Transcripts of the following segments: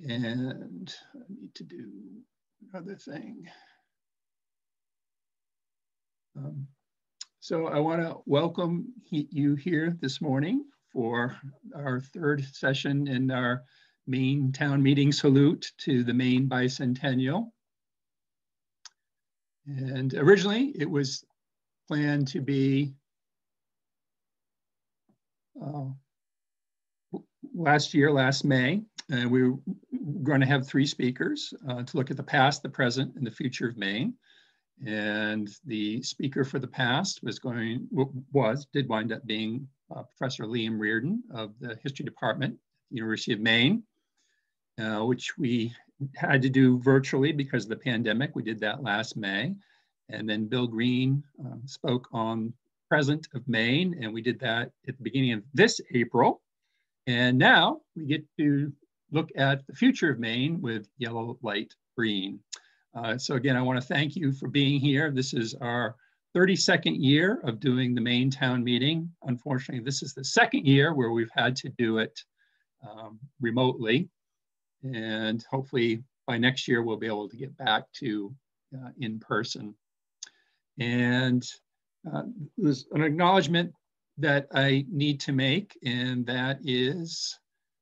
And I need to do another thing. So I want to welcome you here this morning for our third session in our Maine Town Meeting Salute to the Maine Bicentennial. And originally it was planned to be last May, and we were going to have 3 speakers to look at the past, the present, and the future of Maine. And the speaker for the past did wind up being Professor Liam Reardon of the History Department at the University of Maine, which we had to do virtually because of the pandemic. We did that last May. And then Bill Green spoke on present of Maine, and we did that at the beginning of this April. And now we get to look at the future of Maine with Yellow Light Breen. So again, I want to thank you for being here. This is our 32nd year of doing the Maine Town Meeting. Unfortunately, this is the 2nd year where we've had to do it remotely. And hopefully by next year, we'll be able to get back to in person. And there's an acknowledgement that I need to make, and that is,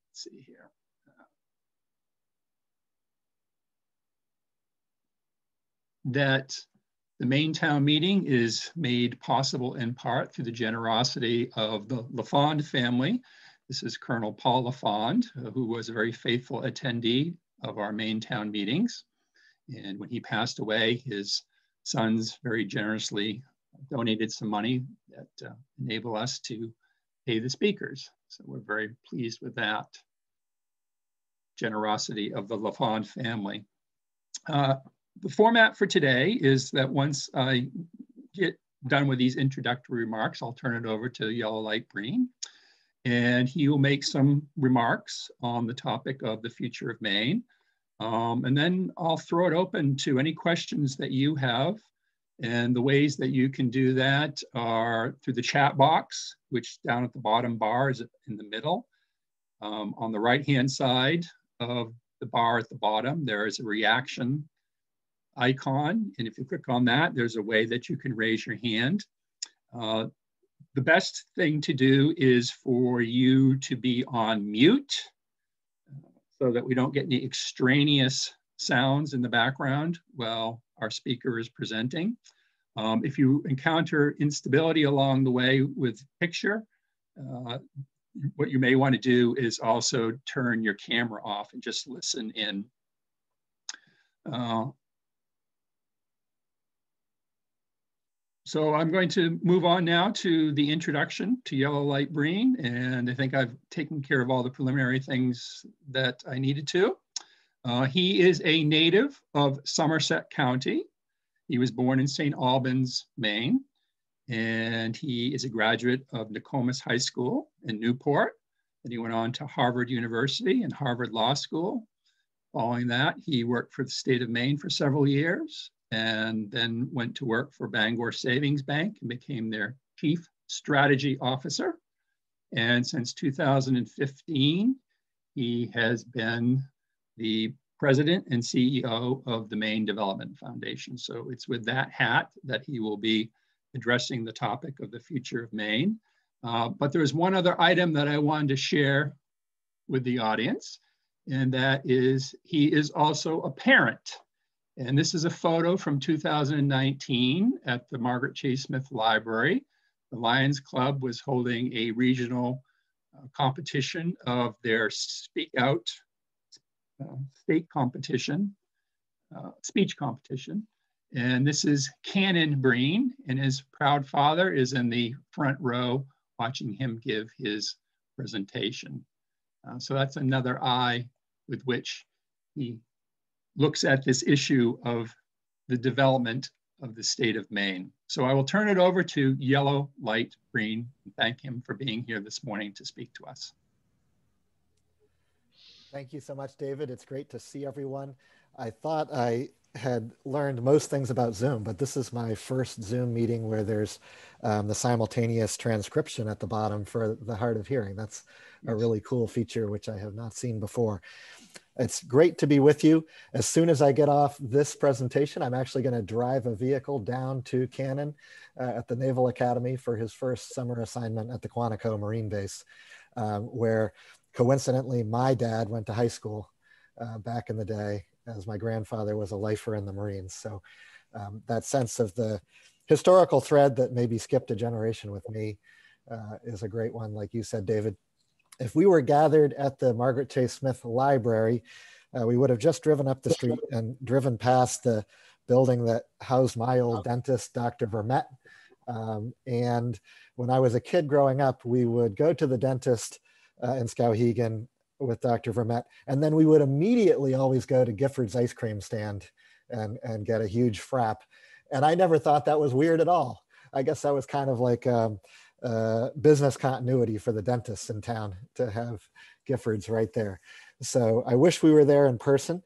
let's see here. That the Maine Town Meeting is made possible in part through the generosity of the LaFond family. This is Colonel Paul LaFond, who was a very faithful attendee of our Maine Town meetings. And when he passed away, his sons very generously donated some money that enable us to pay the speakers. So we're very pleased with that generosity of the LaFond family. The format for today is that once I get done with these introductory remarks, I'll turn it over to Yellow Light Breen, and he will make some remarks on the topic of the future of Maine. And then I'll throw it open to any questions that you have. And the ways that you can do that are through the chat box, which down at the bottom bar is in the middle. On the right-hand side of the bar at the bottom, there is a reaction icon. And if you click on that, there's a way that you can raise your hand. The best thing to do is for you to be on mute so that we don't get any extraneous sounds in the background while our speaker is presenting. If you encounter instability along the way with picture, what you may want to do is also turn your camera off and just listen in. So I'm going to move on now to the introduction to Yellow Light Breen, and I think I've taken care of all the preliminary things that I needed to. He is a native of Somerset County. He was born in St. Albans, Maine, and he is a graduate of Nokomis High School in Newport, and he went on to Harvard University and Harvard Law School. Following that, he worked for the state of Maine for several years, and then went to work for Bangor Savings Bank and became their chief strategy officer. And since 2015, he has been the president and CEO of the Maine Development Foundation. So it's with that hat that he will be addressing the topic of the future of Maine. But there's one other item that I wanted to share with the audience, and that is he is also a parent. And this is a photo from 2019 at the Margaret Chase Smith Library. The Lions Club was holding a regional competition of their Speak Out state competition, speech competition. And this is Cannon Breen, and his proud father is in the front row watching him give his presentation. So that's another eye with which he looks at this issue of the development of the state of Maine. So I will turn it over to Yellow Light Breen and thank him for being here this morning to speak to us. Thank you so much, David. It's great to see everyone. I thought I had learned most things about Zoom, but this is my first Zoom meeting where there's the simultaneous transcription at the bottom for the hard of hearing. That's a really cool feature, which I have not seen before. It's great to be with you. As soon as I get off this presentation, I'm actually going to drive a vehicle down to Cannon at the Naval Academy for his first summer assignment at the Quantico Marine Base, where coincidentally my dad went to high school back in the day, as my grandfather was a lifer in the Marines. So that sense of the historical thread that maybe skipped a generation with me is a great one, like you said, David. If we were gathered at the Margaret Chase Smith Library, we would have just driven up the street and driven past the building that housed my old dentist, Dr. Vermette. And when I was a kid growing up, we would go to the dentist in Skowhegan with Dr. Vermette, and then we would immediately always go to Gifford's ice cream stand and get a huge frap. And I never thought that was weird at all. I guess that was kind of like business continuity for the dentists in town to have Giffords right there. So I wish we were there in person.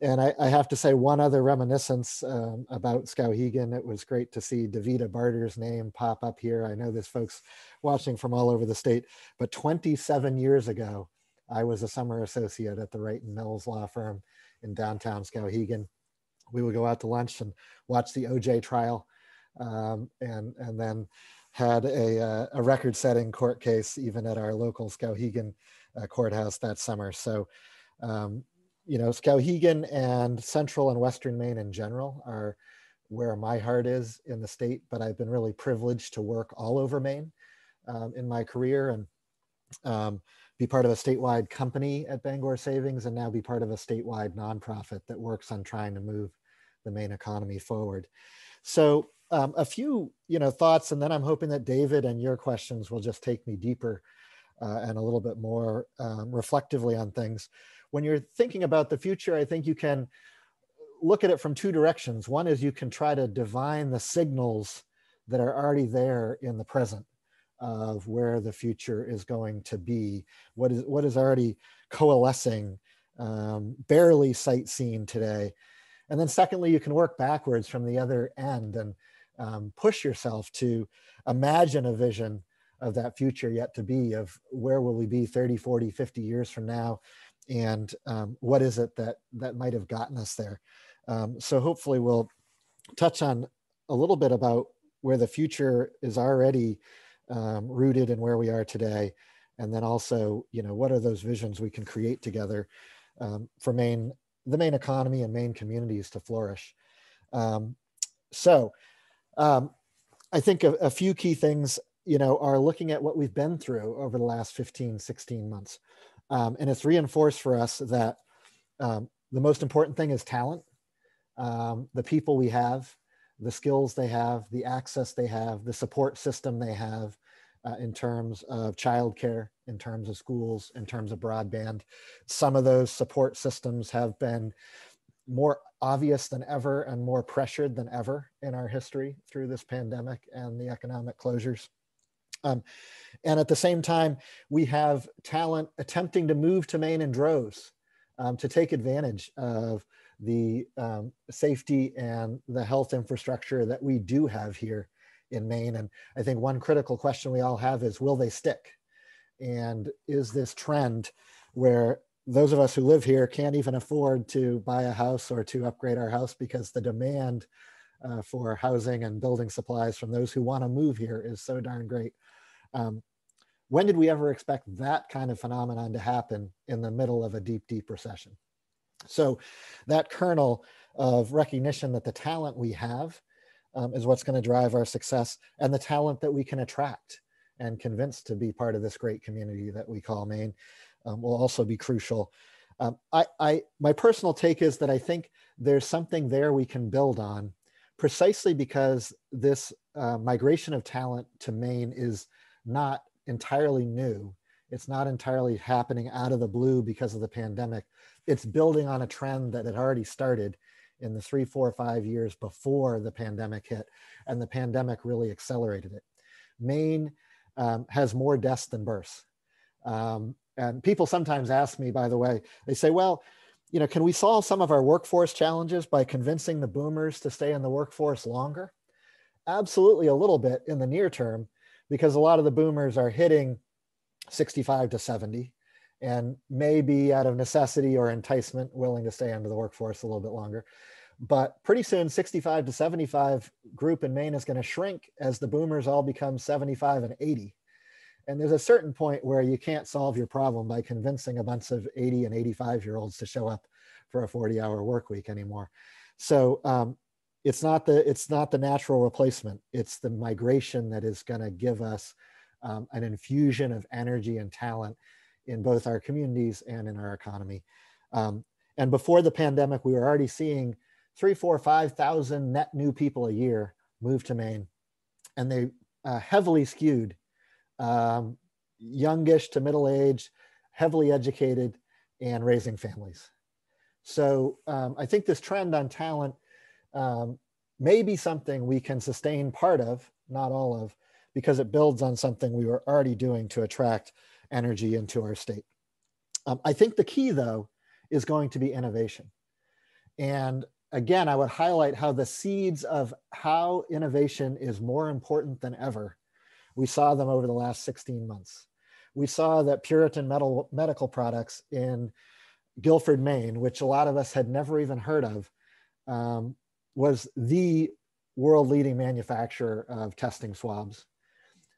And I have to say one other reminiscence about Skowhegan. It was great to see Davida Barter's name pop up here. I know there's folks watching from all over the state, but 27 years ago, I was a summer associate at the Wright and Mills law firm in downtown Skowhegan. We would go out to lunch and watch the OJ trial, and then had a record-setting court case even at our local Skowhegan courthouse that summer. So, you know, Skowhegan and central and western Maine in general are where my heart is in the state, but I've been really privileged to work all over Maine in my career and be part of a statewide company at Bangor Savings, and now be part of a statewide nonprofit that works on trying to move the Maine economy forward. So a few, thoughts, and then I'm hoping that David and your questions will just take me deeper and a little bit more reflectively on things. When you're thinking about the future, I think you can look at it from two directions. One is you can try to divine the signals that are already there in the present of where the future is going to be, what is already coalescing, barely sight seen today. And then secondly, you can work backwards from the other end and push yourself to imagine a vision of that future yet to be, of where will we be 30, 40, 50 years from now, and what is it that might have gotten us there. So hopefully we'll touch on a little bit about where the future is already rooted in where we are today. And then also, what are those visions we can create together for the Maine economy and Maine communities to flourish. So I think a few key things, are looking at what we've been through over the last 15, 16 months. And it's reinforced for us that the most important thing is talent, the people we have, the skills they have, the access they have, the support system they have in terms of childcare, in terms of schools, in terms of broadband. Some of those support systems have been more obvious than ever and more pressured than ever in our history through this pandemic and the economic closures. And at the same time, we have talent attempting to move to Maine in droves to take advantage of the safety and the health infrastructure that we do have here in Maine. And I think one critical question we all have is, will they stick? And is this trend where those of us who live here can't even afford to buy a house or to upgrade our house because the demand for housing and building supplies from those who want to move here is so darn great? When did we ever expect that kind of phenomenon to happen in the middle of a deep, deep recession? So that kernel of recognition that the talent we have is what's going to drive our success, and the talent that we can attract and convince to be part of this great community that we call Maine will also be crucial. My personal take is that I think there's something there we can build on, precisely because this migration of talent to Maine is not entirely new. It's not entirely happening out of the blue because of the pandemic. It's building on a trend that had already started in the 3, 4, 5 years before the pandemic hit, and the pandemic really accelerated it. Maine has more deaths than births. And people sometimes ask me, by the way, they say, well, can we solve some of our workforce challenges by convincing the boomers to stay in the workforce longer? Absolutely, a little bit in the near term, because a lot of the boomers are hitting 65 to 70. and maybe out of necessity or enticement willing to stay under the workforce a little bit longer. But pretty soon, 65 to 75 group in Maine is going to shrink as the boomers all become 75 and 80. And there's a certain point where you can't solve your problem by convincing a bunch of 80 and 85-year-olds to show up for a 40-hour work week anymore. So it's not the natural replacement. It's the migration that is going to give us an infusion of energy and talent in both our communities and in our economy. And before the pandemic, we were already seeing 3,000, 4,000, 5,000 net new people a year move to Maine, and they heavily skewed youngish to middle age, heavily educated, and raising families. So I think this trend on talent may be something we can sustain part of, not all of, because it builds on something we were already doing to attract energy into our state. I think the key, though, is going to be innovation. And again, I would highlight how the seeds of how innovation is more important than ever. We saw them over the last 16 months. We saw that Puritan medical products in Guilford, Maine, which a lot of us had never even heard of, was the world-leading manufacturer of testing swabs.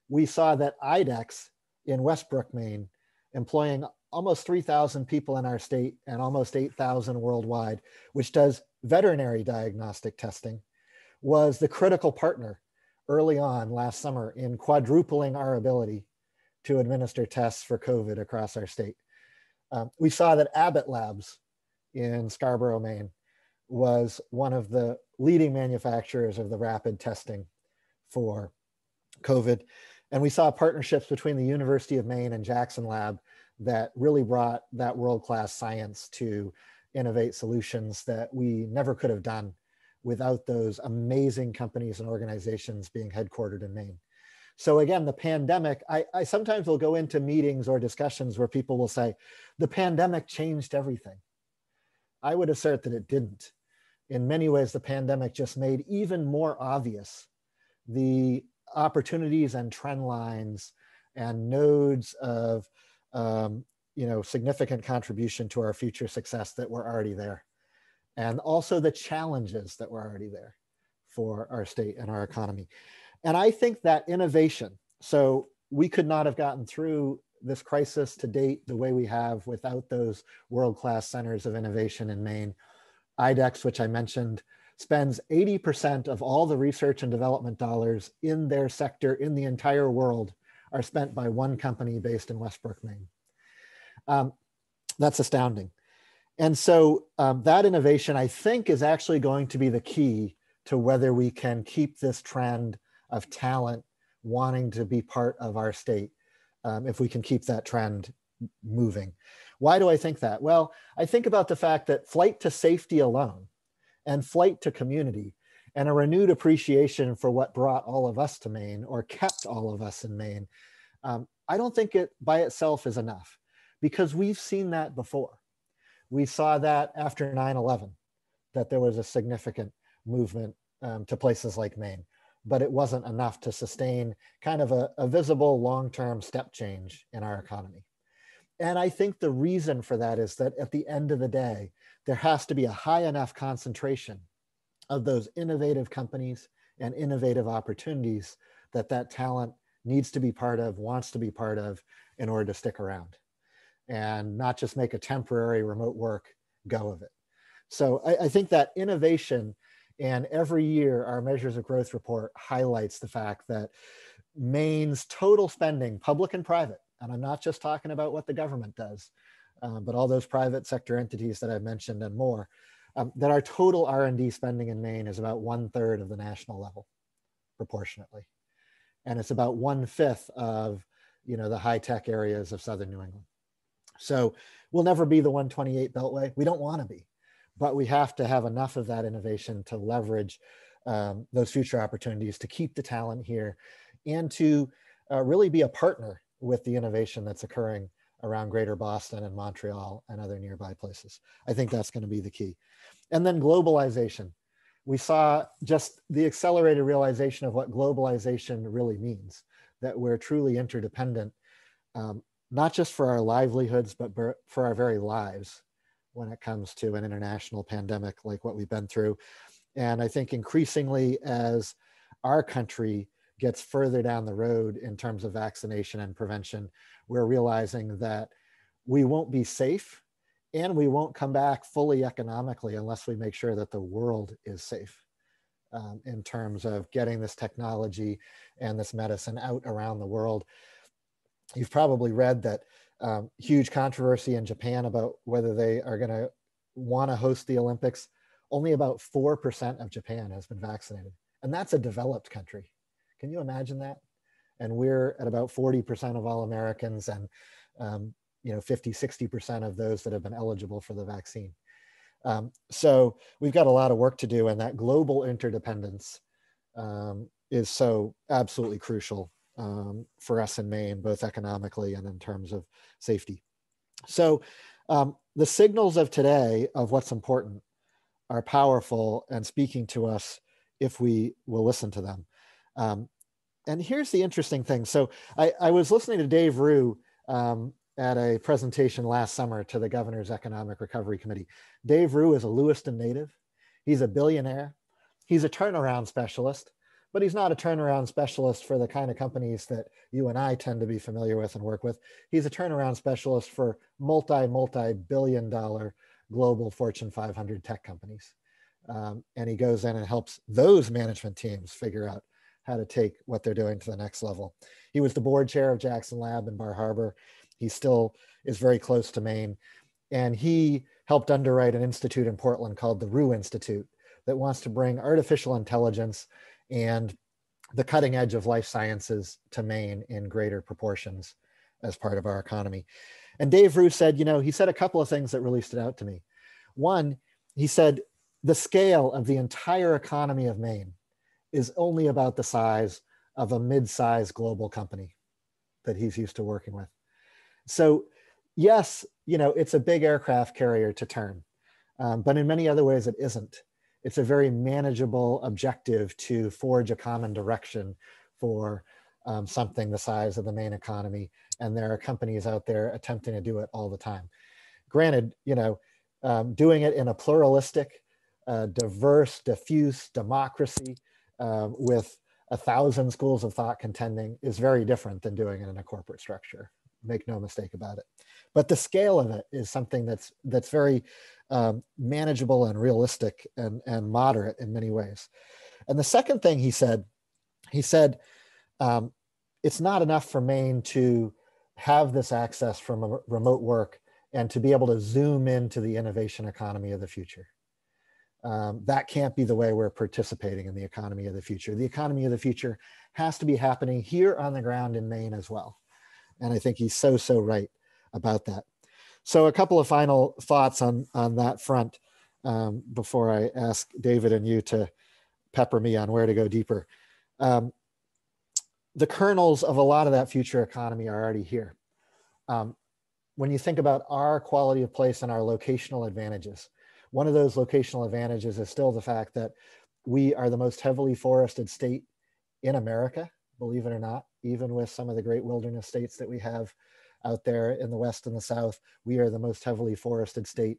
We saw that IDEX in Westbrook, Maine, employing almost 3,000 people in our state and almost 8,000 worldwide, which does veterinary diagnostic testing, was the critical partner early on last summer in quadrupling our ability to administer tests for COVID across our state. We saw that Abbott Labs in Scarborough, Maine, was one of the leading manufacturers of the rapid testing for COVID. And we saw partnerships between the University of Maine and Jackson Lab that really brought that world-class science to innovate solutions that we never could have done without those amazing companies and organizations being headquartered in Maine. So again, the pandemic, I sometimes will go into meetings or discussions where people will say, the pandemic changed everything. I would assert that it didn't. In many ways, the pandemic just made even more obvious the opportunities and trend lines and nodes of significant contribution to our future success that were already there. And also the challenges that were already there for our state and our economy. And I think that innovation, so we could not have gotten through this crisis to date the way we have without those world-class centers of innovation in Maine. IDEX, which I mentioned, spends 80% of all the research and development dollars in their sector in the entire world are spent by one company based in Westbrook, Maine. That's astounding. And so that innovation, I think, is actually going to be the key to whether we can keep this trend of talent wanting to be part of our state, if we can keep that trend moving. Why do I think that? Well, I think about the fact that flight to safety alone and flight to community and a renewed appreciation for what brought all of us to Maine or kept all of us in Maine, I don't think it by itself is enough, because we've seen that before. We saw that after 9/11, that there was a significant movement to places like Maine, but it wasn't enough to sustain kind of a visible long-term step change in our economy. And I think the reason for that is that at the end of the day, there has to be a high enough concentration of those innovative companies and innovative opportunities that that talent needs to be part of, wants to be part of in order to stick around and not just make a temporary remote work go of it. So I think that innovation, and every year our Measures of Growth report highlights the fact that Maine's total spending, public and private, and I'm not just talking about what the government does, but all those private sector entities that I've mentioned and more, that our total R&D spending in Maine is about 1/3 of the national level, proportionately. And it's about 1/5 of the high-tech areas of Southern New England. So we'll never be the 128 Beltway. We don't want to be, but we have to have enough of that innovation to leverage those future opportunities, to keep the talent here, and to really be a partner with the innovation that's occurring around Greater Boston and Montreal and other nearby places. I think that's going to be the key. And then globalization. We saw just the accelerated realization of what globalization really means, that we're truly interdependent. not just for our livelihoods, but for our very lives when it comes to an international pandemic like what we've been through. And I think increasingly as our country gets further down the road in terms of vaccination and prevention, we're realizing that we won't be safe and we won't come back fully economically unless we make sure that the world is safe in terms of getting this technology and this medicine out around the world. You've probably read that huge controversy in Japan about whether they are going to want to host the Olympics. Only about 4% of Japan has been vaccinated. And that's a developed country. Can you imagine that? And we're at about 40% of all Americans and 50, 60% of those that have been eligible for the vaccine. So we've got a lot of work to do, and that global interdependence is so absolutely crucial for us in Maine, both economically and in terms of safety. So the signals of today of what's important are powerful and speaking to us if we will listen to them. And here's the interesting thing. So I was listening to Dave Rue at a presentation last summer to the Governor's Economic Recovery Committee. Dave Rue is a Lewiston native. He's a billionaire. He's a turnaround specialist, but he's not a turnaround specialist for the kind of companies that you and I tend to be familiar with and work with. He's a turnaround specialist for multi-billion dollar global Fortune 500 tech companies. And he goes in and helps those management teams figure out how to take what they're doing to the next level. He was the board chair of Jackson Lab in Bar Harbor. He still is very close to Maine. And he helped underwrite an institute in Portland called the Rue Institute that wants to bring artificial intelligence and the cutting edge of life sciences to Maine in greater proportions as part of our economy. And Dave Rue said, he said a couple of things that really stood out to me. One, he said, the scale of the entire economy of Maine is only about the size of a mid-sized global company that he's used to working with. So yes, it's a big aircraft carrier to turn, but in many other ways it isn't. It's a very manageable objective to forge a common direction for something the size of the Maine economy. And there are companies out there attempting to do it all the time. Granted, doing it in a pluralistic, diverse, diffuse democracy with 1,000 schools of thought contending is very different than doing it in a corporate structure. Make no mistake about it. But the scale of it is something that's very manageable and realistic and moderate in many ways. And the second thing he said, it's not enough for Maine to have this access from remote work and to be able to zoom into the innovation economy of the future. That can't be the way we're participating in the economy of the future. The economy of the future has to be happening here on the ground in Maine as well. And I think he's so right about that. So a couple of final thoughts on that front before I ask David and you to pepper me on where to go deeper. The kernels of a lot of that future economy are already here. When you think about our quality of place and our locational advantages, one of those locational advantages is still the fact that we are the most heavily forested state in America, believe it or not, even with some of the great wilderness states that we have out there in the West and the South. We are the most heavily forested state.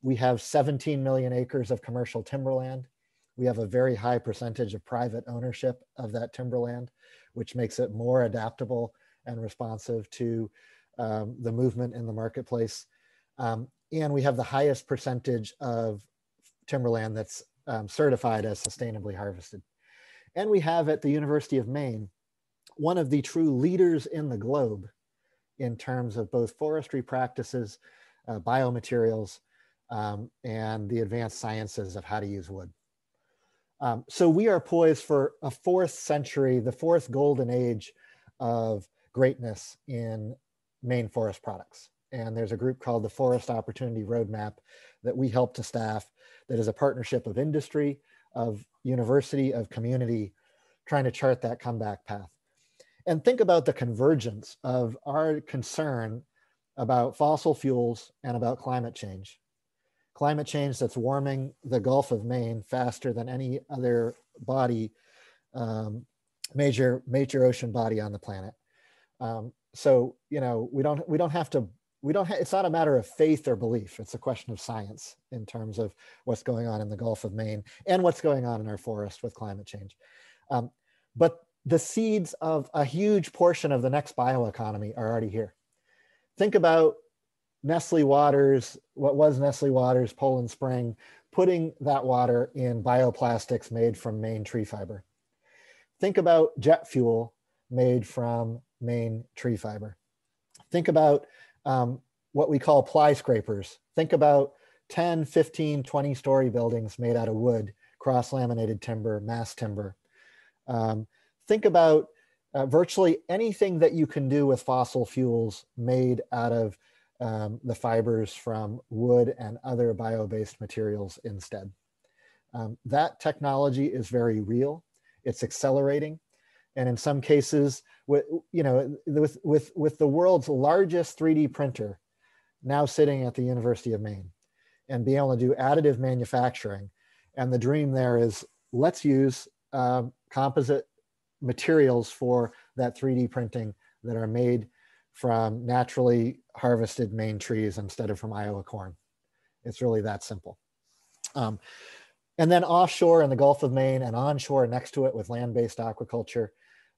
We have 17 million acres of commercial timberland. We have a very high percentage of private ownership of that timberland, which makes it more adaptable and responsive to the movement in the marketplace. And we have the highest percentage of timberland that's certified as sustainably harvested. And we have at the University of Maine, one of the true leaders in the globe in terms of both forestry practices, biomaterials, and the advanced sciences of how to use wood. So we are poised for a fourth century, the fourth golden age of greatness in Maine forest products. And there's a group called the Forest Opportunity Roadmap that we help to staff that is a partnership of industry, of university, of community, trying to chart that comeback path. And think about the convergence of our concern about fossil fuels and about climate change. Climate change that's warming the Gulf of Maine faster than any other body, major ocean body on the planet. So, you know, it's not a matter of faith or belief. It's a question of science in terms of what's going on in the Gulf of Maine and what's going on in our forest with climate change. But the seeds of a huge portion of the next bioeconomy are already here. Think about Nestle Waters, what was Nestle Waters, Poland Spring, putting that water in bioplastics made from Maine tree fiber. Think about jet fuel made from Maine tree fiber. Think about what we call ply scrapers. Think about 10, 15, 20-story buildings made out of wood, cross-laminated timber, mass timber. Think about virtually anything that you can do with fossil fuels made out of the fibers from wood and other bio-based materials instead. That technology is very real. It's accelerating. And in some cases, with the world's largest 3D printer now sitting at the University of Maine and being able to do additive manufacturing. And the dream there is, let's use composite materials for that 3D printing that are made from naturally harvested Maine trees instead of from Iowa corn. It's really that simple. And then offshore in the Gulf of Maine and onshore next to it with land-based aquaculture,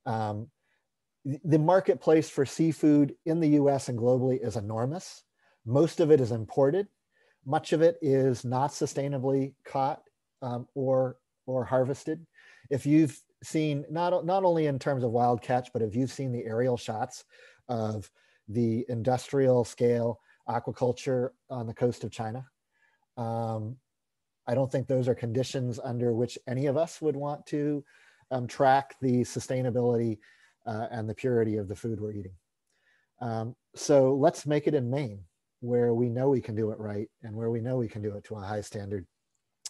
the marketplace for seafood in the US and globally is enormous. Most of it is imported. Much of it is not sustainably caught or harvested. If you've seen, not only in terms of wild catch, but if you've seen the aerial shots of the industrial scale aquaculture on the coast of China, I don't think those are conditions under which any of us would want to track the sustainability and the purity of the food we're eating. So let's make it in Maine, where we know we can do it right and where we know we can do it to a high standard.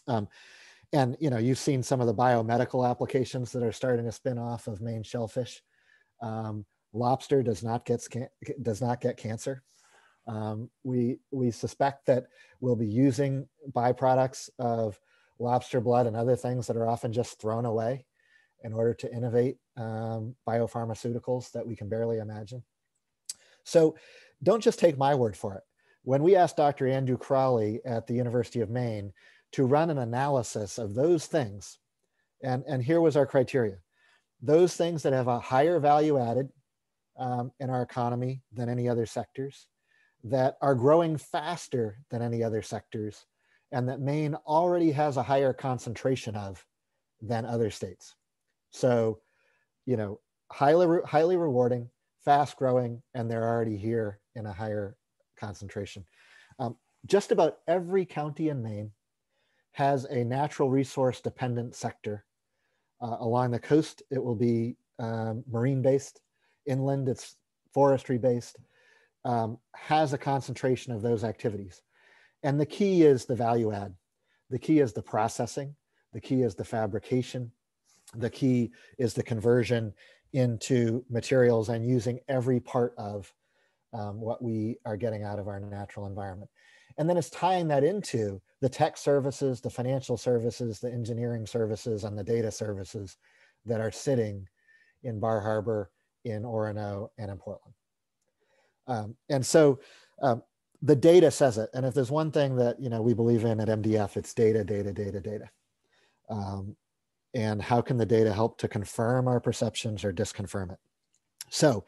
And you know, you've seen some of the biomedical applications that are starting to spin off of Maine shellfish. Lobster does not get cancer. We suspect that we'll be using byproducts of lobster blood and other things that are often just thrown away in order to innovate biopharmaceuticals that we can barely imagine. So don't just take my word for it. When we asked Dr. Andrew Crawley at the University of Maine to run an analysis of those things, and here was our criteria: those things that have a higher value added in our economy than any other sectors, that are growing faster than any other sectors, and that Maine already has a higher concentration of than other states. So, you know, highly rewarding, fast growing, and they're already here in a higher concentration. Just about every county in Maine has a natural resource dependent sector. Along the coast, it will be marine based. Inland, it's forestry based. Has a concentration of those activities. And the key is the value add. The key is the processing. The key is the fabrication. The key is the conversion into materials and using every part of what we are getting out of our natural environment. And then it's tying that into the tech services, the financial services, the engineering services, and the data services that are sitting in Bar Harbor, in Orono, and in Portland. And so the data says it. And if there's one thing that we believe in at MDF, it's data, data, data, data. And how can the data help to confirm our perceptions or disconfirm it? So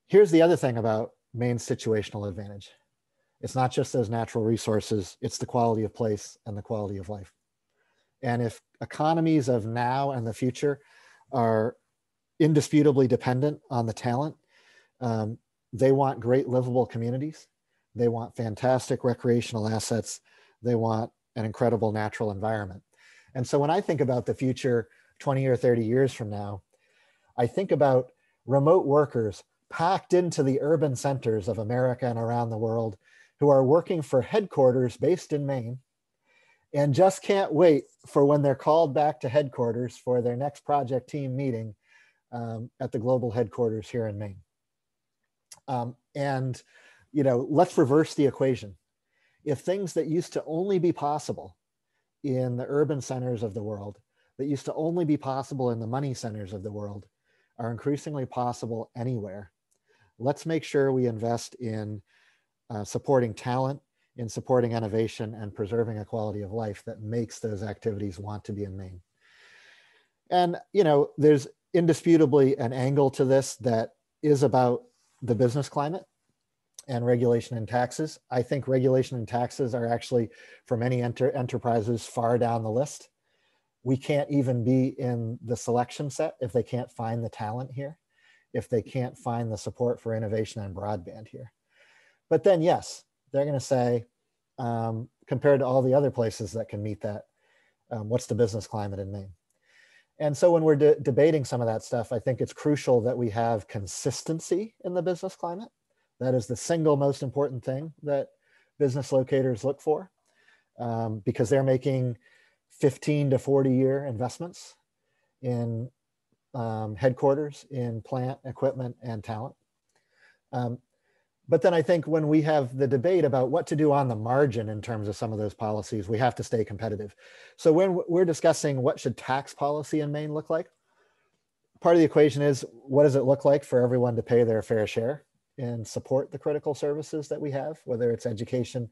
here's the other thing about Maine's situational advantage. It's not just those natural resources, it's the quality of place and the quality of life. And if economies of now and the future are indisputably dependent on the talent, they want great livable communities. They want fantastic recreational assets. They want an incredible natural environment. And so when I think about the future 20 or 30 years from now, I think about remote workers packed into the urban centers of America and around the world who are working for headquarters based in Maine and just can't wait for when they're called back to headquarters for their next project team meeting at the global headquarters here in Maine. And let's reverse the equation. If things that used to only be possible in the urban centers of the world, that used to only be possible in the money centers of the world, are increasingly possible anywhere, let's make sure we invest in supporting talent, in supporting innovation, and preserving a quality of life that makes those activities want to be in Maine. And, you know, there's indisputably an angle to this that is about the business climate and regulation and taxes. I think regulation and taxes are actually, for many enterprises, far down the list. We can't even be in the selection set if they can't find the talent here, if they can't find the support for innovation and broadband here. But then, yes, they're going to say, compared to all the other places that can meet that, what's the business climate in Maine? And so when we're debating some of that stuff, I think it's crucial that we have consistency in the business climate. That is the single most important thing that business locators look for, because they're making 15 to 40-year investments in headquarters, in plant, equipment, and talent. But then I think when we have the debate about what to do on the margin in terms of some of those policies, we have to stay competitive. So when we're discussing what should tax policy in Maine look like, part of the equation is, what does it look like for everyone to pay their fair share and support the critical services that we have, whether it's education,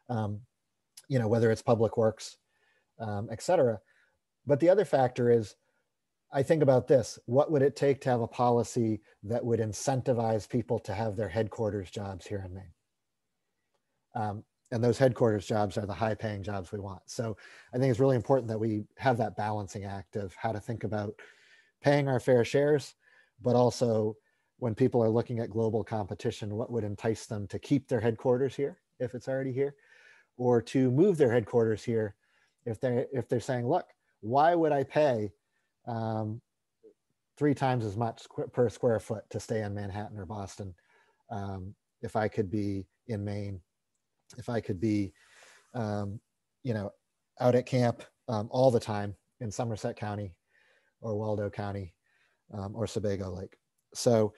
you know, whether it's public works, et cetera. But the other factor is, I think about this: what would it take to have a policy that would incentivize people to have their headquarters jobs here in Maine? And those headquarters jobs are the high-paying jobs we want. So I think it's really important that we have that balancing act of how to think about paying our fair shares, but also when people are looking at global competition, what would entice them to keep their headquarters here if it's already here, or to move their headquarters here if they're saying, look, why would I pay 3 times as much per square foot to stay in Manhattan or Boston if I could be in Maine, if I could be, you know, out at camp all the time in Somerset County or Waldo County or Sebago Lake. So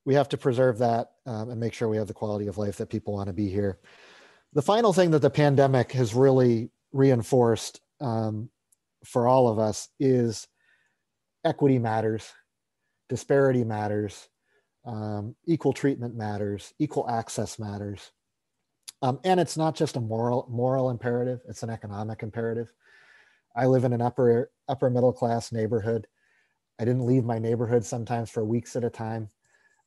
we have to preserve that and make sure we have the quality of life that people want to be here. The final thing that the pandemic has really reinforced for all of us is equity matters, disparity matters, equal treatment matters, equal access matters. And it's not just a moral imperative, it's an economic imperative. I live in an upper middle class neighborhood. I didn't leave my neighborhood sometimes for weeks at a time,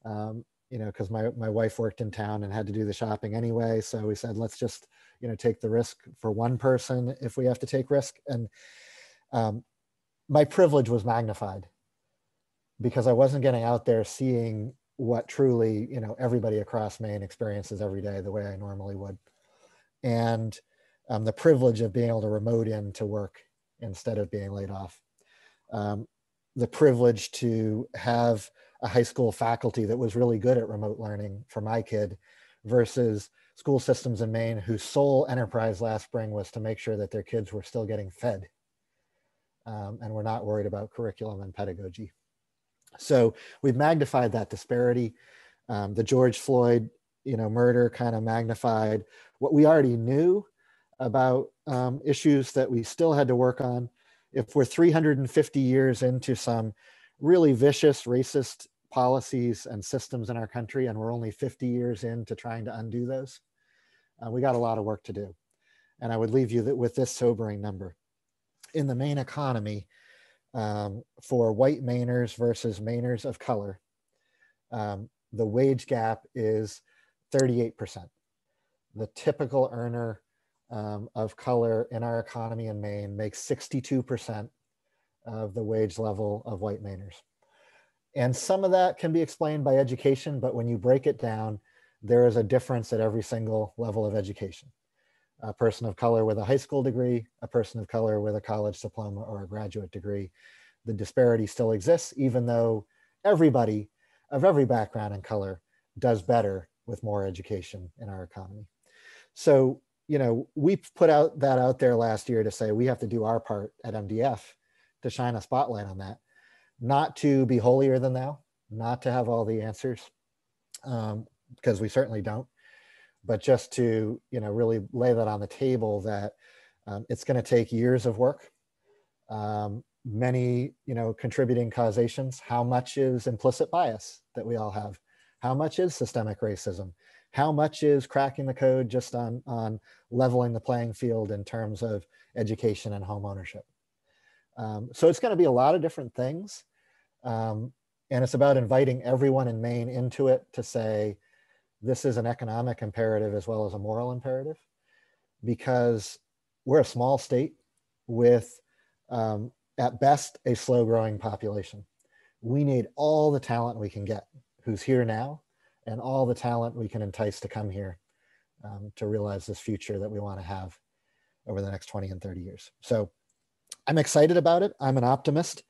you know, because my wife worked in town and had to do the shopping anyway. So we said, let's just, you know, take the risk for one person if we have to take risk. And my privilege was magnified because I wasn't getting out there seeing what truly, you know, everybody across Maine experiences every day the way I normally would. And the privilege of being able to remote in to work instead of being laid off. The privilege to have a high school faculty that was really good at remote learning for my kid versus school systems in Maine whose sole enterprise last spring was to make sure that their kids were still getting fed and were not worried about curriculum and pedagogy. So we've magnified that disparity. The George Floyd, you know, murder kind of magnified what we already knew about issues that we still had to work on. If we're 350 years into some really vicious racist policies and systems in our country, and we're only 50 years into trying to undo those, we got a lot of work to do. And I would leave you with this sobering number. In the Maine economy, for white Mainers versus Mainers of color, the wage gap is 38%. The typical earner of color in our economy in Maine makes 62% of the wage level of white Mainers. And some of that can be explained by education, but when you break it down, there is a difference at every single level of education. A person of color with a high school degree, a person of color with a college diploma or a graduate degree. The disparity still exists, even though everybody of every background and color does better with more education in our economy. So, you know, we put that out there last year to say we have to do our part at MDF to shine a spotlight on that, not to be holier than thou, not to have all the answers, because we certainly don't, but just to, you know, really lay that on the table that it's going to take years of work, many, you know, contributing causations. How much is implicit bias that we all have How much is systemic racism? How much is cracking the code just on leveling the playing field in terms of education and home ownership? So it's going to be a lot of different things. And it's about inviting everyone in Maine into it to say, this is an economic imperative as well as a moral imperative, because we're a small state with, at best, a slow growing population. We need all the talent we can get who's here now, and all the talent we can entice to come here to realize this future that we want to have over the next 20 and 30 years. So I'm excited about it. I'm an optimist.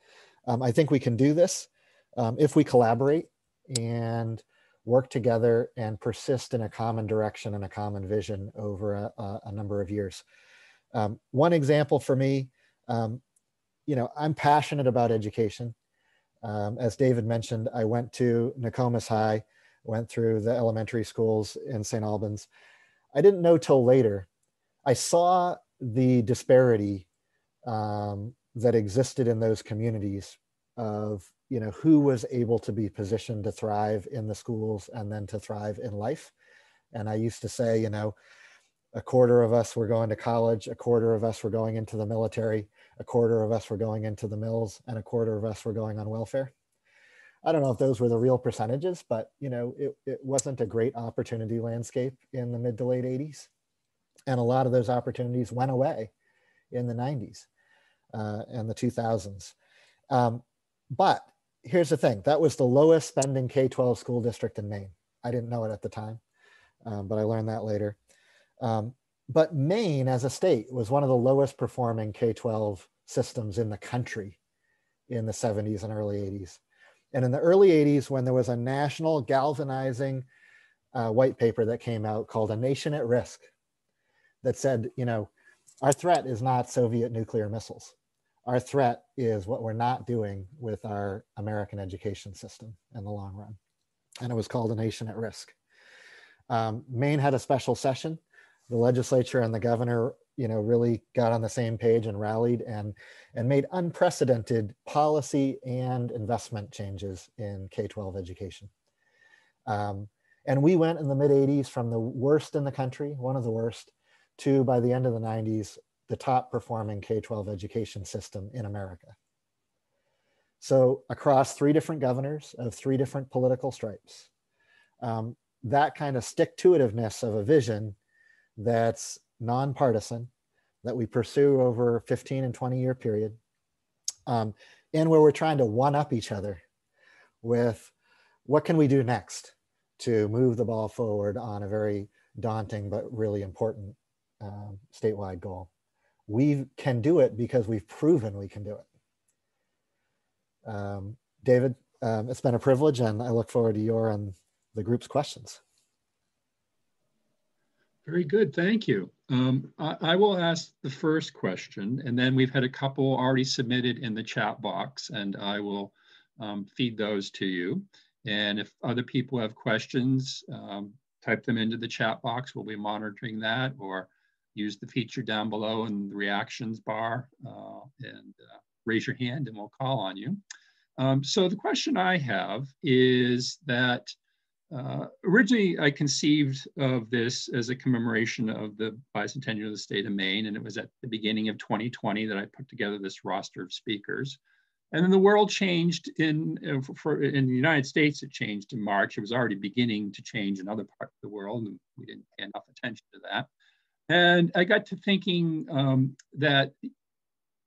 I think we can do this if we collaborate and work together and persist in a common direction and a common vision over a number of years. One example for me, I'm passionate about education. As David mentioned, I went to Nokomis High, went through the elementary schools in St. Albans. I didn't know till later. I saw the disparity that existed in those communities of, who was able to be positioned to thrive in the schools and then to thrive in life. And I used to say, a quarter of us were going to college, a quarter of us were going into the military, a quarter of us were going into the mills, and a quarter of us were going on welfare. I don't know if those were the real percentages, but it wasn't a great opportunity landscape in the mid to late 80s. And a lot of those opportunities went away in the 90s and the 2000s. But here's the thing, that was the lowest spending K-12 school district in Maine. I didn't know it at the time, but I learned that later. But Maine as a state was one of the lowest performing K-12 systems in the country in the 70s and early 80s. And in the early 80s, when there was a national galvanizing white paper that came out called A Nation at Risk, that said, our threat is not Soviet nuclear missiles. Our threat is what we're not doing with our American education system in the long run. And it was called A Nation at Risk. Maine had a special session. The legislature and the governor, really got on the same page and rallied and made unprecedented policy and investment changes in K-12 education. And we went in the mid 80s from the worst in the country, one of the worst, to, by the end of the 90s, the top performing K-12 education system in America. So across 3 different governors of 3 different political stripes, that kind of stick-to-itiveness of a vision that's nonpartisan, that we pursue over a 15 and 20-year period, and where we're trying to one-up each other with what can we do next to move the ball forward on a very daunting but really important statewide goal. We can do it because we've proven we can do it. David, it's been a privilege, and I look forward to your and the group's questions. Very good, thank you. I will ask the first question, and then we've had a couple already submitted in the chat box, and I will feed those to you. And if other people have questions, type them into the chat box. We'll be monitoring that, or use the feature down below in the reactions bar and raise your hand and we'll call on you. So the question I have is that originally I conceived of this as a commemoration of the bicentennial of the state of Maine, and it was at the beginning of 2020 that I put together this roster of speakers. And then the world changed in the United States, it changed in March. It was already beginning to change in other parts of the world, and we didn't pay enough attention to that. And I got to thinking that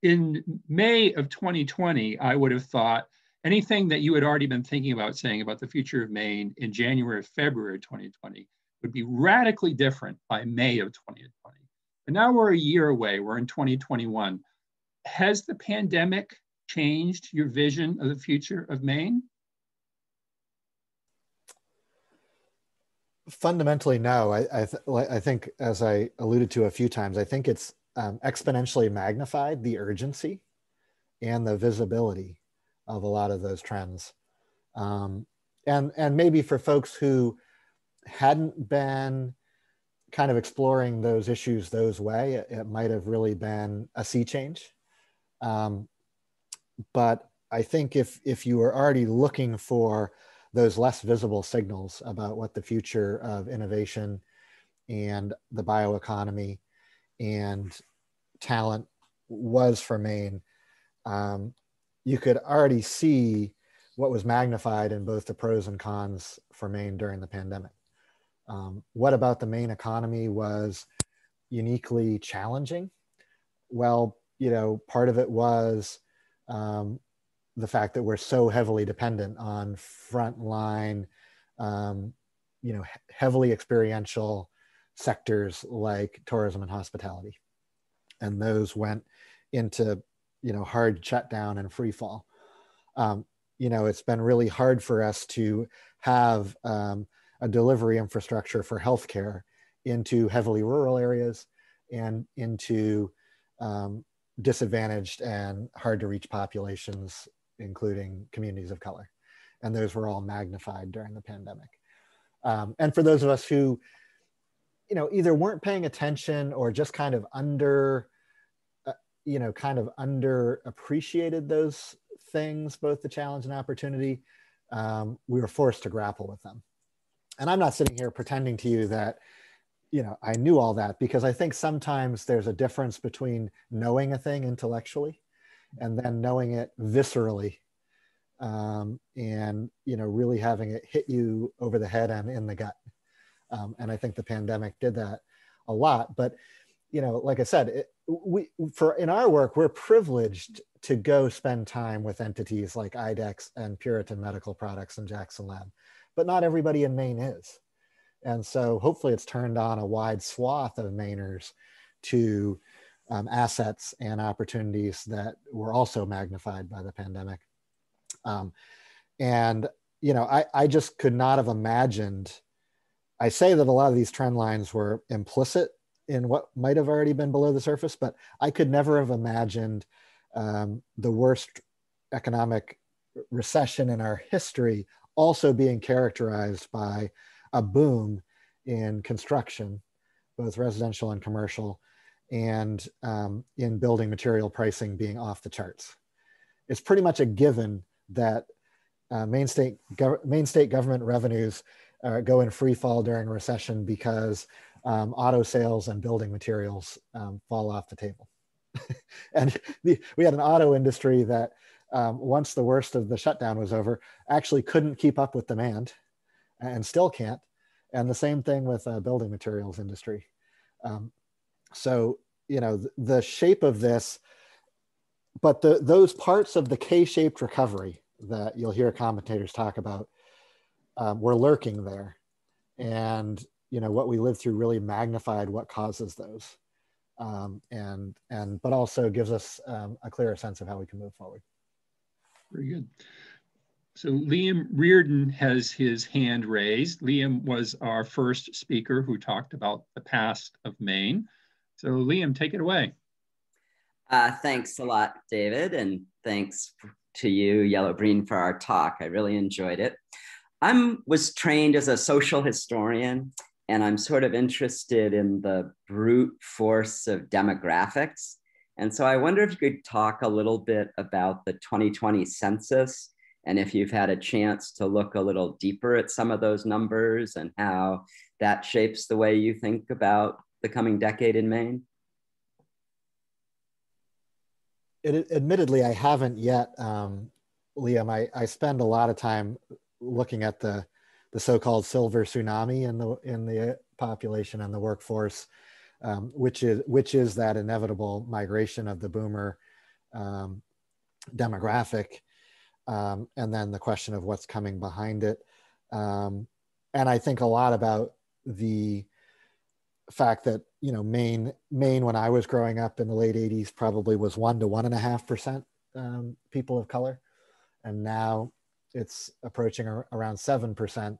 in May of 2020, I would have thought anything that you had already been thinking about saying about the future of Maine in January or February 2020 would be radically different by May of 2020. And now we're a year away, we're in 2021. Has the pandemic changed your vision of the future of Maine? Fundamentally, no. I think, as I alluded to a few times, I think it's exponentially magnified the urgency and the visibility of a lot of those trends. And maybe for folks who hadn't been kind of exploring those issues those way, it might have really been a sea change. But I think if you were already looking for those less visible signals about what the future of innovation and the bioeconomy and talent was for Maine, you could already see what was magnified in both the pros and cons for Maine during the pandemic. What about the Maine economy was uniquely challenging? Well, part of it was the fact that we're so heavily dependent on frontline, heavily experiential sectors like tourism and hospitality. And those went into, hard shutdown and free fall. It's been really hard for us to have a delivery infrastructure for healthcare into heavily rural areas and into disadvantaged and hard to reach populations, including communities of color. And those were all magnified during the pandemic. And for those of us who, either weren't paying attention or just kind of underappreciated those things, both the challenge and opportunity, we were forced to grapple with them. And I'm not sitting here pretending to you that, I knew all that, because I think sometimes there's a difference between knowing a thing intellectually and then knowing it viscerally, and, really having it hit you over the head and in the gut. And I think the pandemic did that a lot. But, like I said, in our work, we're privileged to go spend time with entities like IDEX and Puritan Medical Products and Jackson Lab, but not everybody in Maine is. And so hopefully it's turned on a wide swath of Mainers to assets and opportunities that were also magnified by the pandemic. I just could not have imagined. I say that a lot of these trend lines were implicit in what might have already been below the surface, but I could never have imagined the worst economic recession in our history also being characterized by a boom in construction, both residential and commercial, and in building material pricing being off the charts. It's pretty much a given that Maine state government revenues go in free fall during a recession because auto sales and building materials fall off the table. And we had an auto industry that once the worst of the shutdown was over, actually couldn't keep up with demand and still can't. And the same thing with building materials industry. So, the shape of this, but those parts of the K-shaped recovery that you'll hear commentators talk about were lurking there. And, what we lived through really magnified what causes those. But also gives us a clearer sense of how we can move forward. Very good. So Liam Reardon has his hand raised. Liam was our first speaker who talked about the past of Maine. So Liam, take it away. Thanks a lot, David, and thanks to you, Yellow Breen, for our talk. I really enjoyed it. I was trained as a social historian, and I'm sort of interested in the brute force of demographics. And so I wonder if you could talk a little bit about the 2020 census, and if you've had a chance to look a little deeper at some of those numbers and how that shapes the way you think about the coming decade in Maine. Admittedly, I haven't yet, Liam. I spend a lot of time looking at the so-called silver tsunami in the population and the workforce, which is that inevitable migration of the boomer demographic, and then the question of what's coming behind it. And I think a lot about the fact that, Maine, when I was growing up in the late 80s, probably was 1 to 1.5% people of color. And now it's approaching around 7%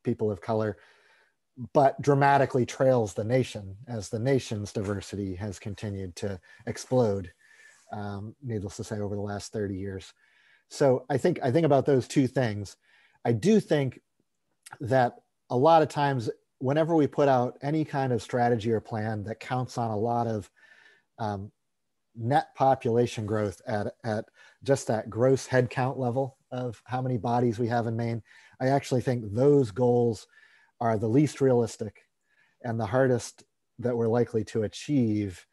people of color, but dramatically trails the nation as the nation's diversity has continued to explode, needless to say, over the last 30 years. So I think about those two things. I do think that a lot of times, whenever we put out any kind of strategy or plan that counts on a lot of net population growth at just that gross headcount level of how many bodies we have in Maine, I actually think those goals are the least realistic and the hardest that we're likely to achieve,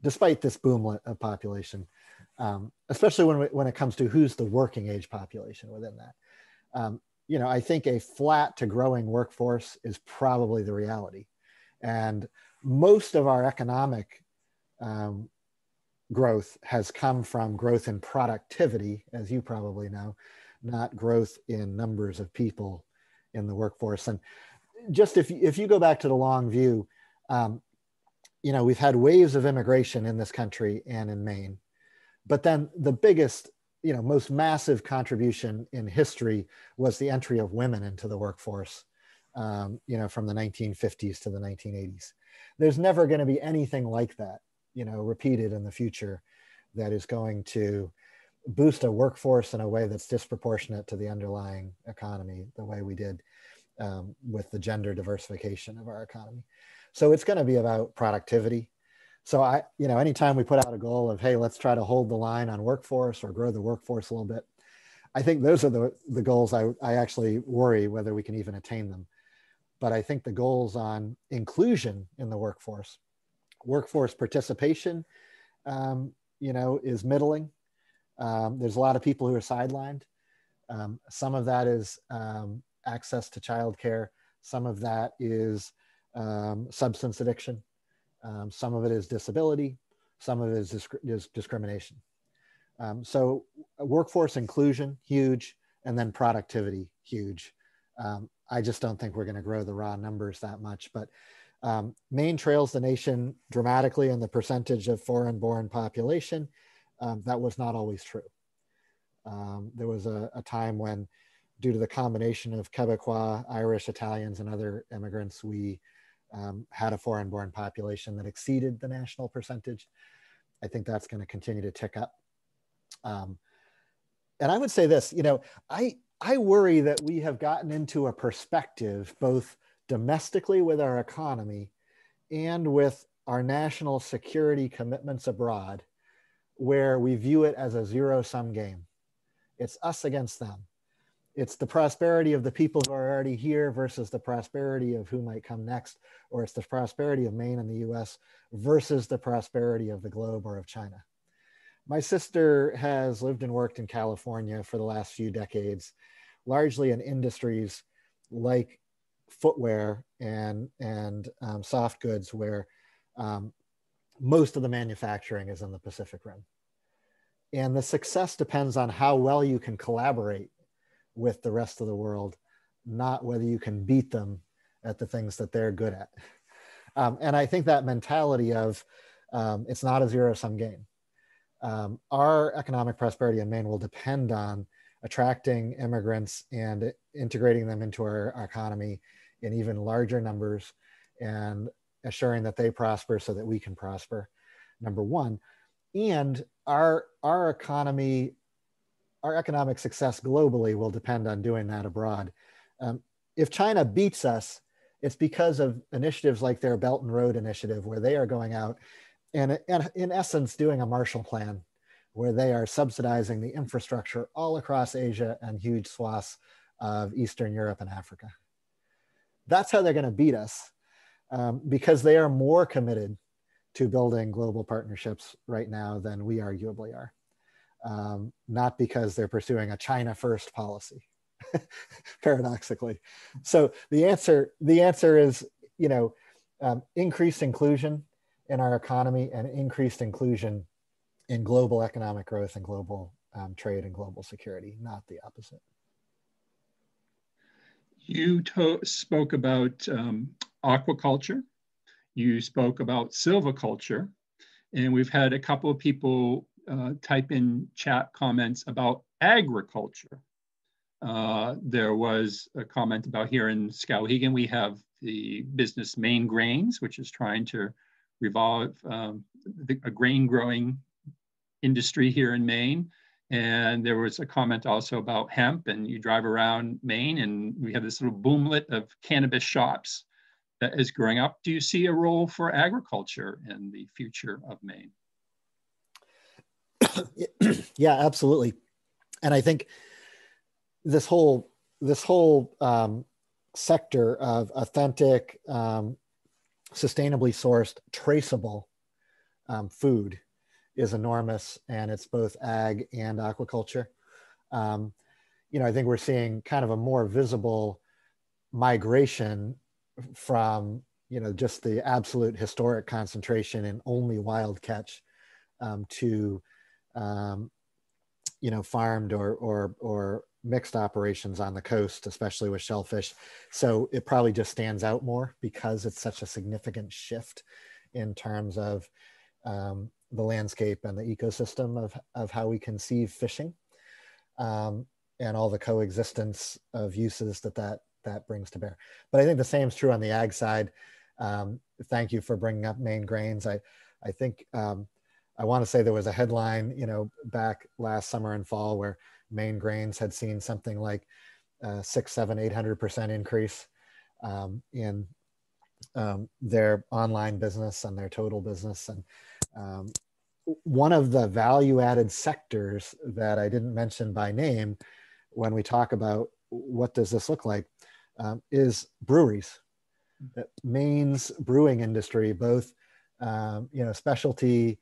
despite this boomlet of population, especially when it comes to who's the working age population within that. You know, I think a flat to growing workforce is probably the reality. And most of our economic growth has come from growth in productivity, as you probably know, not growth in numbers of people in the workforce. And just if you go back to the long view, you know, we've had waves of immigration in this country and in Maine, but then the biggest, you know, most massive contribution in history was the entry of women into the workforce, you know, from the 1950s to the 1980s. There's never going to be anything like that, you know, repeated in the future that is going to boost a workforce in a way that's disproportionate to the underlying economy, the way we did with the gender diversification of our economy. So it's going to be about productivity. So you know, anytime we put out a goal of, hey, let's try to hold the line on workforce or grow the workforce a little bit, I think those are the goals I actually worry whether we can even attain them. But I think the goals on inclusion in the workforce participation, you know, is middling. There's a lot of people who are sidelined. Some of that is access to childcare. Some of that is substance addiction. Some of it is disability. Some of it is discrimination. So workforce inclusion, huge, and then productivity, huge. I just don't think we're going to grow the raw numbers that much. But Maine trails the nation dramatically in the percentage of foreign-born population. That was not always true. There was a time when, due to the combination of Quebecois, Irish, Italians, and other immigrants, we had a foreign-born population that exceeded the national percentage. I think that's going to continue to tick up. And I would say this, you know, I worry that we have gotten into a perspective, both domestically with our economy and with our national security commitments abroad, where we view it as a zero-sum game. It's us against them. It's the prosperity of the people who are already here versus the prosperity of who might come next, or it's the prosperity of Maine and the US versus the prosperity of the globe or of China. My sister has lived and worked in California for the last few decades, largely in industries like footwear and soft goods, where most of the manufacturing is in the Pacific Rim. And the success depends on how well you can collaborate with the rest of the world, not whether you can beat them at the things that they're good at. And I think that mentality of it's not a zero-sum game. Our economic prosperity in Maine will depend on attracting immigrants and integrating them into our economy in even larger numbers and assuring that they prosper so that we can prosper, number one. And our economy, our economic success globally will depend on doing that abroad. If China beats us, it's because of initiatives like their Belt and Road Initiative, where they are going out and in essence doing a Marshall Plan, where they are subsidizing the infrastructure all across Asia and huge swaths of Eastern Europe and Africa. That's how they're going to beat us, because they are more committed to building global partnerships right now than we arguably are. Not because they're pursuing a China first policy, paradoxically. So the answer is, you know, increased inclusion in our economy and increased inclusion in global economic growth and global trade and global security, not the opposite. You spoke about aquaculture. You spoke about silviculture, and we've had a couple of people type in chat comments about agriculture. There was a comment about here in Skowhegan, we have the business Maine Grains, which is trying to revolve a grain growing industry here in Maine. And there was a comment also about hemp, and you drive around Maine and we have this little boomlet of cannabis shops that is growing up. Do you see a role for agriculture in the future of Maine? Yeah, absolutely. And I think this whole sector of authentic, sustainably sourced, traceable food is enormous, and it's both ag and aquaculture. I think we're seeing kind of a more visible migration from just the absolute historic concentration in only wild catch to farmed or mixed operations on the coast, especially with shellfish. So it probably just stands out more because it's such a significant shift in terms of the landscape and the ecosystem of how we conceive fishing, and all the coexistence of uses that brings to bear. But I think the same is true on the ag side. Thank you for bringing up Maine grains. I think I want to say there was a headline, back last summer and fall where Maine grains had seen something like 600, 700, 800% increase in their online business and their total business. And one of the value-added sectors that I didn't mention by name when we talk about what does this look like is breweries. Maine's brewing industry, both specialty,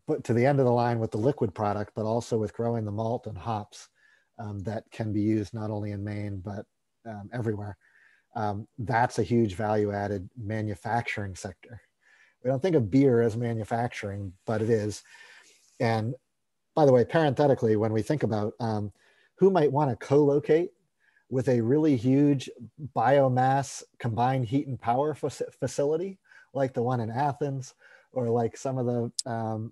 but to the end of the line with the liquid product, but also with growing the malt and hops that can be used not only in Maine, but everywhere. That's a huge value-added manufacturing sector. We don't think of beer as manufacturing, but it is. And by the way, parenthetically, when we think about who might want to co-locate with a really huge biomass combined heat and power facility, like the one in Athens, or like some of the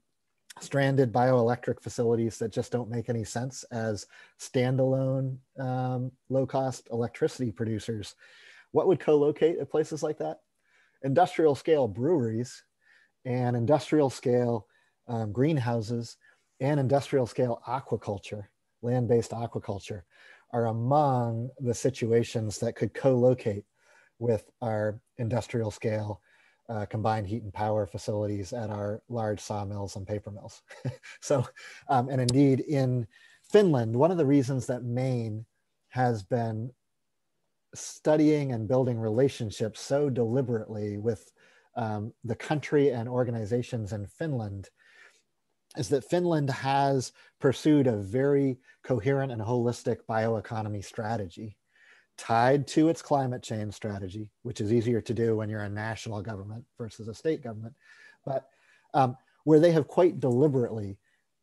stranded bioelectric facilities that just don't make any sense as standalone low-cost electricity producers. What would co-locate at places like that? Industrial scale breweries and industrial scale greenhouses and industrial scale aquaculture, land-based aquaculture, are among the situations that could co-locate with our industrial scale combined heat and power facilities at our large sawmills and paper mills. So, and indeed in Finland, one of the reasons that Maine has been studying and building relationships so deliberately with the country and organizations in Finland is that Finland has pursued a very coherent and holistic bioeconomy strategy tied to its climate change strategy, which is easier to do when you're a national government versus a state government, but where they have quite deliberately,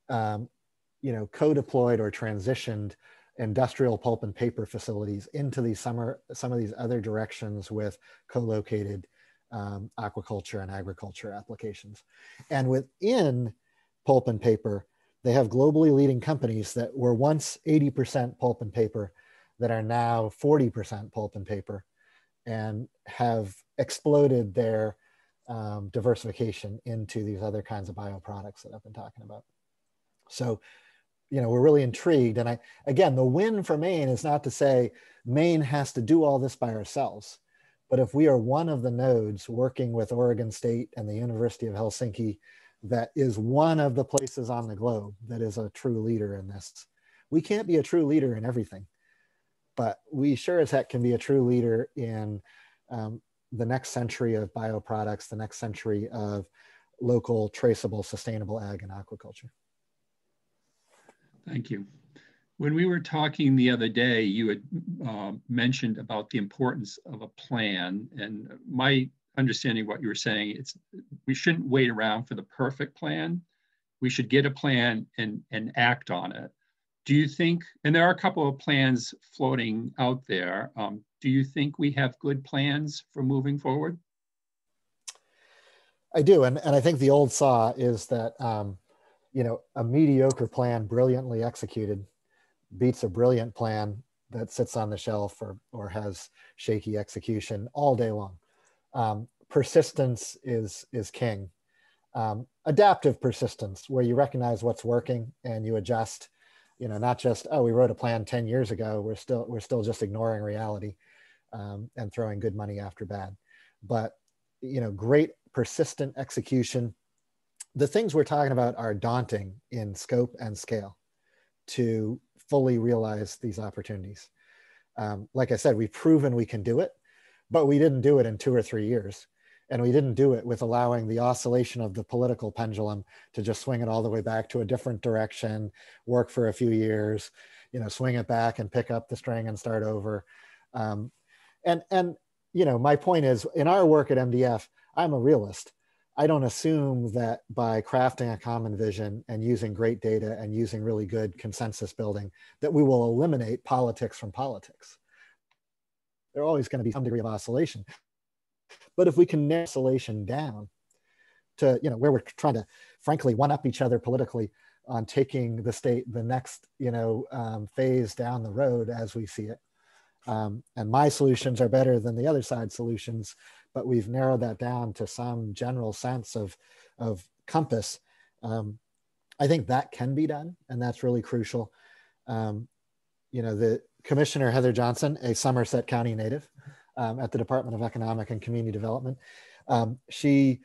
co-deployed or transitioned industrial pulp and paper facilities into some of these other directions with co-located aquaculture and agriculture applications. And within pulp and paper, they have globally leading companies that were once 80% pulp and paper that are now 40% pulp and paper and have exploded their diversification into these other kinds of bioproducts that I've been talking about. So, we're really intrigued. And again, the win for Maine is not to say Maine has to do all this by ourselves, but if we are one of the nodes working with Oregon State and the University of Helsinki, that is one of the places on the globe that is a true leader in this. We can't be a true leader in everything, but we sure as heck can be a true leader in the next century of bioproducts, the next century of local, traceable, sustainable ag and aquaculture. Thank you. When we were talking the other day, you had mentioned about the importance of a plan, and my understanding of what you were saying, we shouldn't wait around for the perfect plan. We should get a plan and act on it. Do you think, and there are a couple of plans floating out there, do you think we have good plans for moving forward? I do, and I think the old saw is that, a mediocre plan brilliantly executed beats a brilliant plan that sits on the shelf or has shaky execution all day long. Persistence is king. Adaptive persistence, where you recognize what's working and you adjust, not just, oh, we wrote a plan 10 years ago, we're still just ignoring reality and throwing good money after bad. But, great persistent execution the things we're talking about are daunting in scope and scale to fully realize these opportunities. Like I said, we've proven we can do it, but we didn't do it in 2 or 3 years. And we didn't do it with allowing the oscillation of the political pendulum to just swing it all the way back to a different direction, work for a few years, swing it back and pick up the string and start over. And my point is, in our work at MDF, I'm a realist. I don't assume that by crafting a common vision and using great data and using really good consensus building, that we will eliminate politics from politics. There's always going to be some degree of oscillation. But if we can narrow oscillation down to, where we're trying to, frankly, one-up each other politically on taking the state the next, phase down the road as we see it. And my solutions are better than the other side's solutions, but we've narrowed that down to some general sense of compass. I think that can be done, and that's really crucial. The Commissioner Heather Johnson, a Somerset County native at the Department of Economic and Community Development, she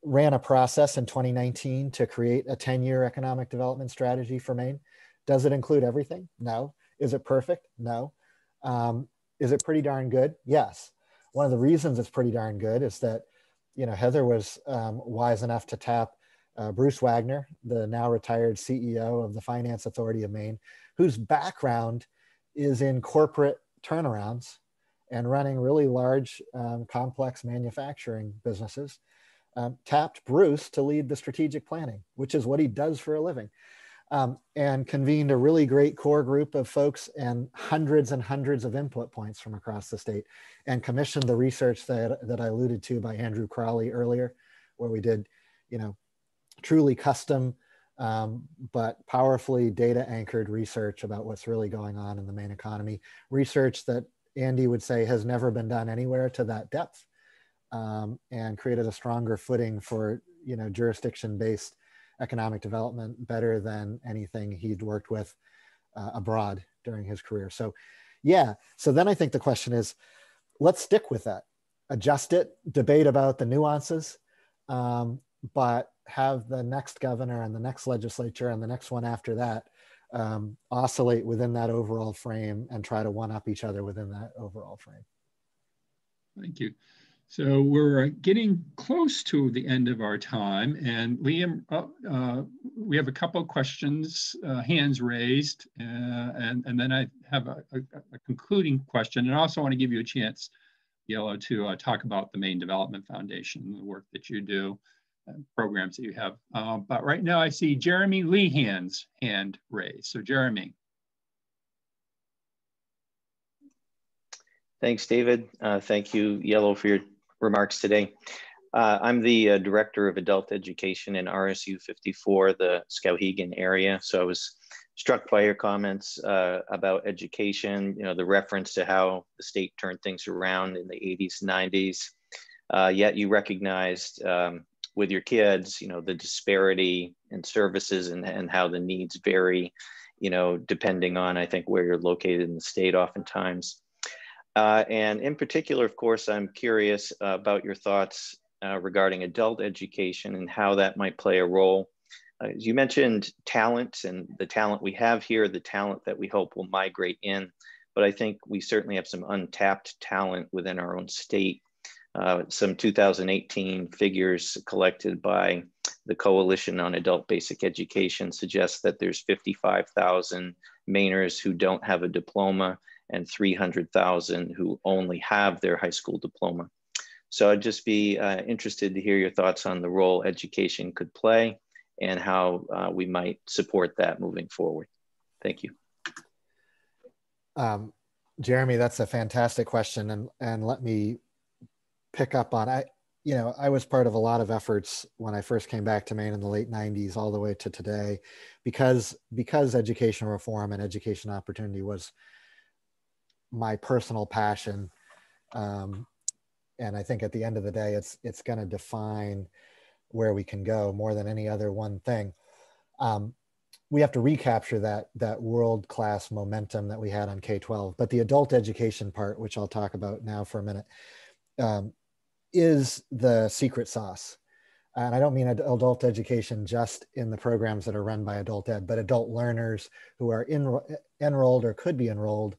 ran a process in 2019 to create a 10-year economic development strategy for Maine. Does it include everything? No. Is it perfect? No. Is it pretty darn good? Yes. One of the reasons it's pretty darn good is that, Heather was wise enough to tap Bruce Wagner, the now retired CEO of the Finance Authority of Maine, whose background is in corporate turnarounds and running really large, complex manufacturing businesses. Tapped Bruce to lead the strategic planning, which is what he does for a living. And convened a really great core group of folks and hundreds of input points from across the state, and commissioned the research that I alluded to by Andrew Crawley earlier, where we did, truly custom, but powerfully data anchored research about what's really going on in the Maine economy. Research that Andy would say has never been done anywhere to that depth, and created a stronger footing for, jurisdiction-based economic development better than anything he'd worked with abroad during his career. So yeah, so then I think the question is, let's stick with that, adjust it, debate about the nuances, but have the next governor and the next legislature and the next one after that oscillate within that overall frame and try to one-up each other within that overall frame. Thank you. So we're getting close to the end of our time, and Liam, we have a couple of questions, hands raised, and then I have a concluding question, and I also want to give you a chance, Yellow, to talk about the Maine Development Foundation, the work that you do, programs that you have. But right now I see Jeremy Lehan's hand raised. So Jeremy. Thanks, David. Thank you, Yellow, for your remarks today. I'm the Director of Adult Education in RSU 54, the Skowhegan area. So I was struck by your comments about education, the reference to how the state turned things around in the 80s, 90s. Yet you recognized with your kids, the disparity in services and how the needs vary, depending on, I think, where you're located in the state oftentimes. And in particular, of course, I'm curious about your thoughts regarding adult education and how that might play a role. You mentioned talent, and the talent we have here, the talent that we hope will migrate in, but I think we certainly have some untapped talent within our own state. Some 2018 figures collected by the Coalition on Adult Basic Education suggest that there's 55,000 Mainers who don't have a diploma and 300,000 who only have their high school diploma. So I'd just be interested to hear your thoughts on the role education could play and how we might support that moving forward. Thank you. Jeremy, that's a fantastic question. And let me pick up on, I was part of a lot of efforts when I first came back to Maine in the late 90s all the way to today, because education reform and education opportunity was my personal passion. And I think at the end of the day, it's going to define where we can go more than any other one thing. We have to recapture that world-class momentum that we had on K-12. But the adult education part, which I'll talk about now for a minute, is the secret sauce. and I don't mean adult education just in the programs that are run by adult ed, but adult learners who are enrolled or could be enrolled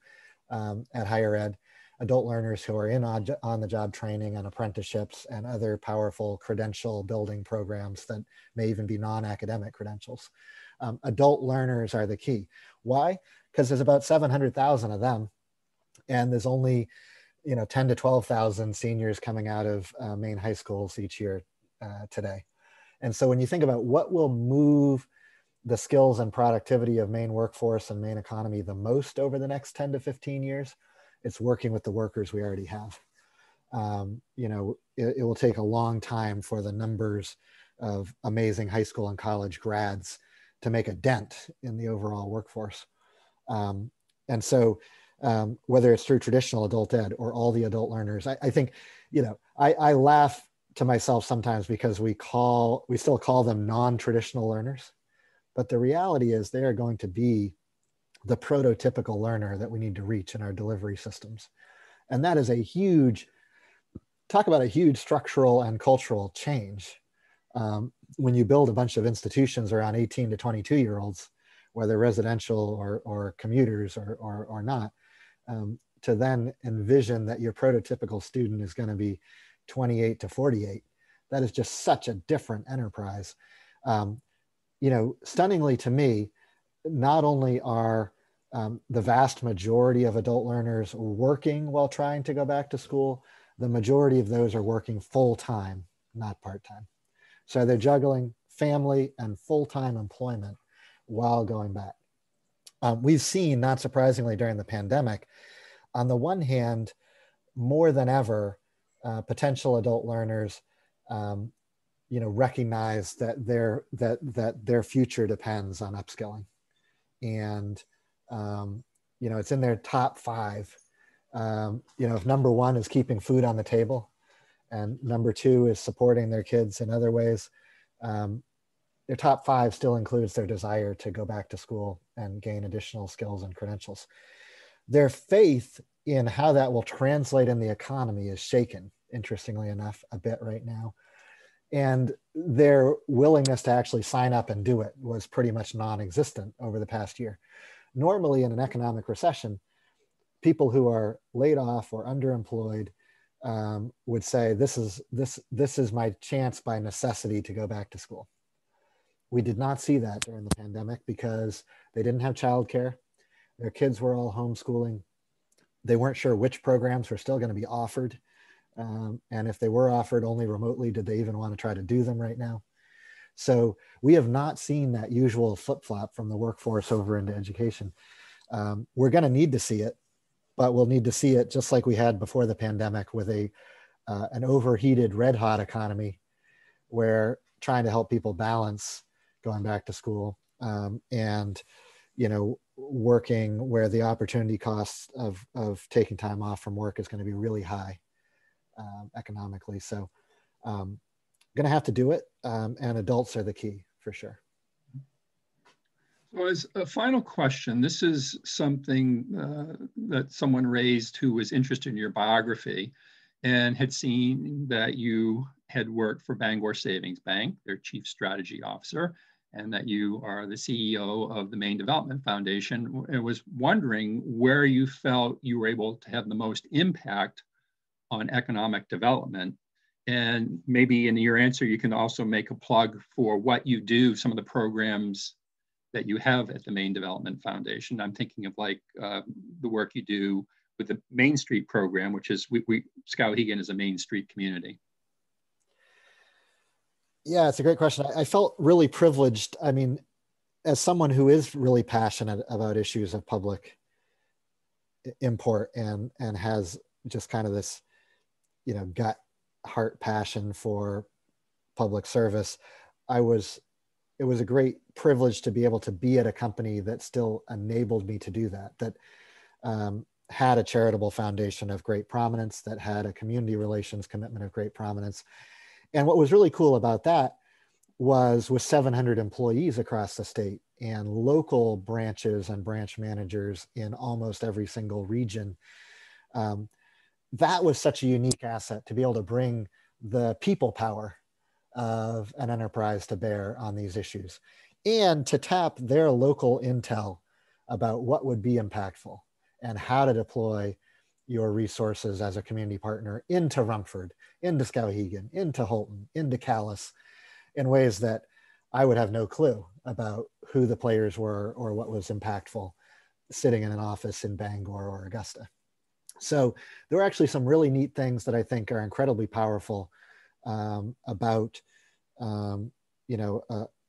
at higher ed, adult learners who are in on-the-job training and apprenticeships and other powerful credential building programs that may even be non-academic credentials. Adult learners are the key. Why? Because there's about 700,000 of them, and there's only 10 to 12,000 seniors coming out of Maine high schools each year today. And so when you think about what will move the skills and productivity of Maine workforce and Maine economy the most over the next 10 to 15 years, it's working with the workers we already have. It will take a long time for the numbers of amazing high school and college grads to make a dent in the overall workforce. And so whether it's through traditional adult ed or all the adult learners, I think, I laugh to myself sometimes because we still call them non-traditional learners, but the reality is they are going to be the prototypical learner that we need to reach in our delivery systems. And that is talk about a huge structural and cultural change. When you build a bunch of institutions around 18 to 22-year-olds, whether residential or commuters or not, to then envision that your prototypical student is going to be 28 to 48, that is just such a different enterprise. Stunningly to me, not only are the vast majority of adult learners working while trying to go back to school, the majority of those are working full-time, not part-time. So they're juggling family and full-time employment while going back. We've seen, not surprisingly, during the pandemic, on the one hand, more than ever, potential adult learners, recognize that their future depends on upskilling, and it's in their top 5. If number 1 is keeping food on the table, and number 2 is supporting their kids in other ways, their top 5 still includes their desire to go back to school and gain additional skills and credentials. Their faith in how that will translate in the economy is shaken, interestingly enough, a bit right now. And their willingness to actually sign up and do it was pretty much non-existent over the past year. Normally in an economic recession, people who are laid off or underemployed would say, this is my chance by necessity to go back to school. We did not see that during the pandemic because they didn't have childcare. Their kids were all homeschooling. They weren't sure which programs were still going to be offered. And if they were offered only remotely, did they even want to try to do them right now? So we have not seen that usual flip-flop from the workforce over into education. We're going to need to see it, but we'll need to see it just like we had before the pandemic with an overheated, red-hot economy where trying to help people balance going back to school and working where the opportunity costs of taking time off from work is going to be really high economically. So going to have to do it, and adults are the key for sure. So as a final question, this is something that someone raised who was interested in your biography and had seen that you had worked for Bangor Savings Bank, their chief strategy officer, and that you are the CEO of the Maine Development Foundation, and was wondering where you felt you were able to have the most impact on economic development. And maybe in your answer, you can also make a plug for what you do, some of the programs that you have at the Maine Development Foundation. I'm thinking of like the work you do with the Main Street program, which is, Skowhegan is a Main Street community. Yeah, it's a great question. I felt really privileged. I mean, as someone who is really passionate about issues of public import and has just kind of this, gut, heart passion for public service, it was a great privilege to be able to be at a company that still enabled me to do that had a charitable foundation of great prominence, that had a community relations commitment of great prominence. And what was really cool about that was with 700 employees across the state and local branches and branch managers in almost every single region, that was such a unique asset to be able to bring the people power of an enterprise to bear on these issues and to tap their local intel about what would be impactful and how to deploy your resources as a community partner into Rumford, into Skowhegan, into Holton, into Calais, in ways that I would have no clue about who the players were or what was impactful sitting in an office in Bangor or Augusta. So there are actually some really neat things that I think are incredibly powerful about you know,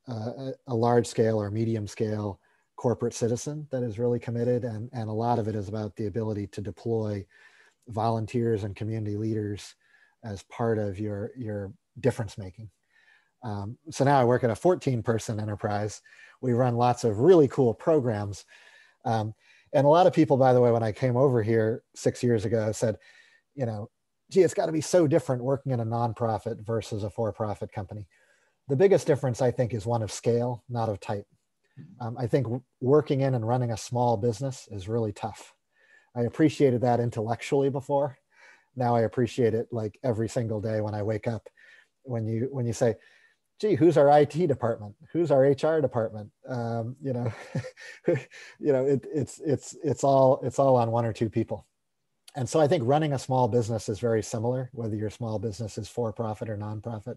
a large scale or medium scale corporate citizen that is really committed. And a lot of it is about the ability to deploy volunteers and community leaders as part of your difference making. So now I work at a 14-person enterprise. We run lots of really cool programs. And a lot of people, by the way, when I came over here 6 years ago, said, you know, gee, it's got to be so different working in a nonprofit versus a for-profit company. The biggest difference, I think, is one of scale, not of type. I think working in and running a small business is really tough. I appreciated that intellectually before. Now I appreciate it like every single day when I wake up. When you say, gee, who's our IT department? Who's our HR department? You know, you know, it's all on one or two people. And so I think running a small business is very similar, whether your small business is for-profit or nonprofit,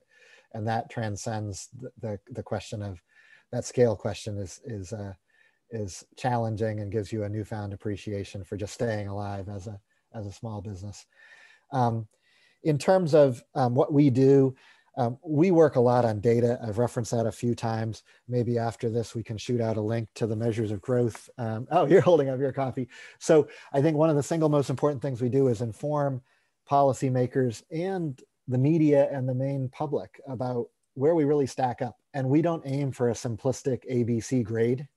and that transcends the question of that scale question is challenging and gives you a newfound appreciation for just staying alive as a small business. In terms of what we do, we work a lot on data. I've referenced that a few times. Maybe after this, we can shoot out a link to the measures of growth. Oh, you're holding up your coffee. So I think one of the single most important things we do is inform policymakers and the media and the Maine public about where we really stack up. And we don't aim for a simplistic ABC grade.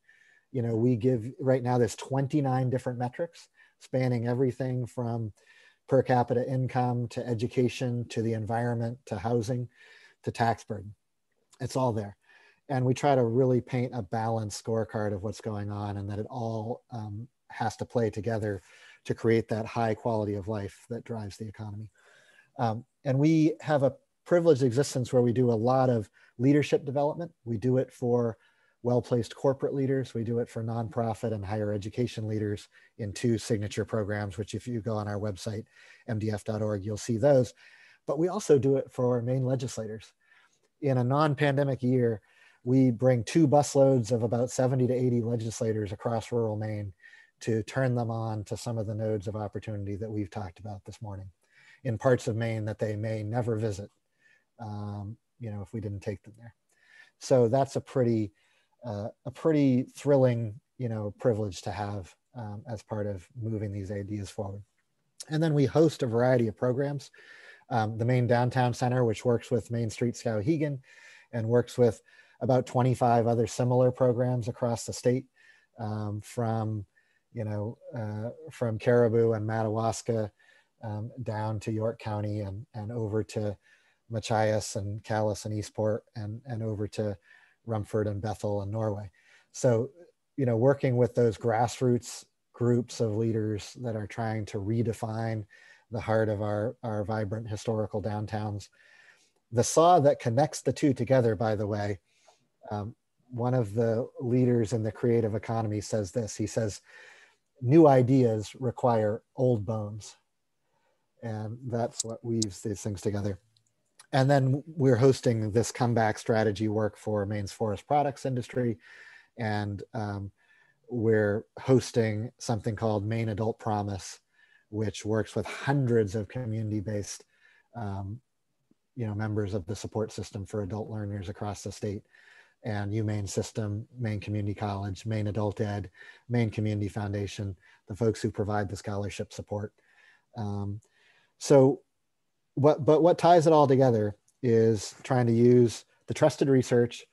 You know, we give, right now there's 29 different metrics spanning everything from per capita income to education, to the environment, to housing, to tax burden. It's all there. And we try to really paint a balanced scorecard of what's going on, and that it all has to play together to create that high quality of life that drives the economy. And we have a privileged existence where we do a lot of leadership development. We do it for well-placed corporate leaders. We do it for nonprofit and higher education leaders in 2 signature programs, which if you go on our website, mdf.org, you'll see those. But we also do it for Maine legislators. In a non-pandemic year, we bring 2 busloads of about 70 to 80 legislators across rural Maine to turn them on to some of the nodes of opportunity that we've talked about this morning in parts of Maine that they may never visit, you know, if we didn't take them there. So that's a pretty thrilling, you know, privilege to have as part of moving these ideas forward. And then we host a variety of programs. The Maine Downtown Center, which works with Main Street Skowhegan and works with about 25 other similar programs across the state, from Caribou and Madawaska down to York County and over to Machias and Calais and Eastport and over to Rumford and Bethel and Norway. So, you know, working with those grassroots groups of leaders that are trying to redefine the heart of our vibrant historical downtowns. The saw that connects the two together, by the way, one of the leaders in the creative economy says this. He says, new ideas require old bones. And that's what weaves these things together. And then we're hosting this comeback strategy work for Maine's forest products industry. And we're hosting something called Maine Adult Promise, which works with hundreds of community-based members of the support system for adult learners across the state. And UMaine System, Maine Community College, Maine Adult Ed, Maine Community Foundation, the folks who provide the scholarship support. What ties it all together is trying to use the trusted research,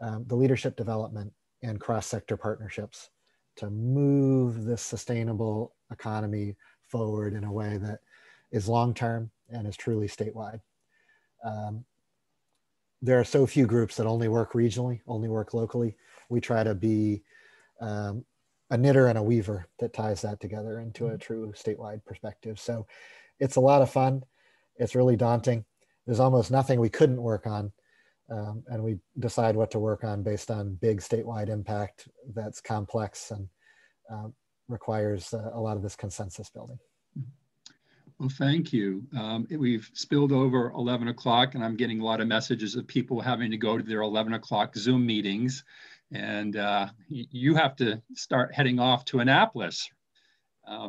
the leadership development, and cross-sector partnerships to move this sustainable economy forward in a way that is long-term and is truly statewide. There are so few groups that only work regionally, only work locally. We try to be a knitter and a weaver that ties that together into a true statewide perspective. So it's a lot of fun. It's really daunting. There's almost nothing we couldn't work on. and we decide what to work on based on big statewide impact that's complex and requires a lot of this consensus building. Well, thank you. We've spilled over 11 o'clock, and I'm getting a lot of messages of people having to go to their 11 o'clock Zoom meetings. And you have to start heading off to Annapolis.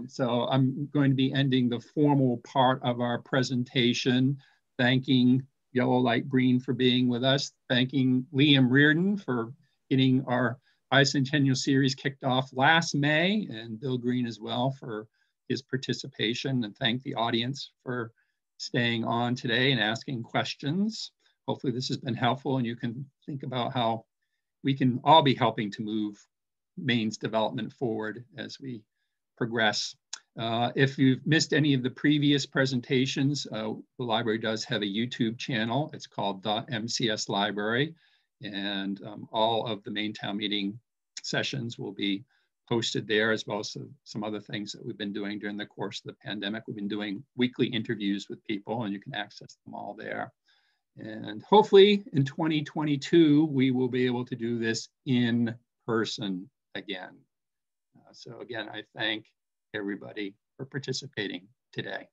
So I'm going to be ending the formal part of our presentation, thanking Yellow Light Breen for being with us, thanking Liam Reardon for getting our bicentennial series kicked off last May, and Bill Green as well for his participation, and thank the audience for staying on today and asking questions. Hopefully this has been helpful, and you can think about how we can all be helping to move Maine's development forward as we progress. If you've missed any of the previous presentations, the library does have a YouTube channel. It's called The MCS Library, and all of the Maine Town Meeting sessions will be posted there, as well as some other things that we've been doing during the course of the pandemic. We've been doing weekly interviews with people, and you can access them all there. And hopefully in 2022, we will be able to do this in person again. So again, I thank everybody for participating today.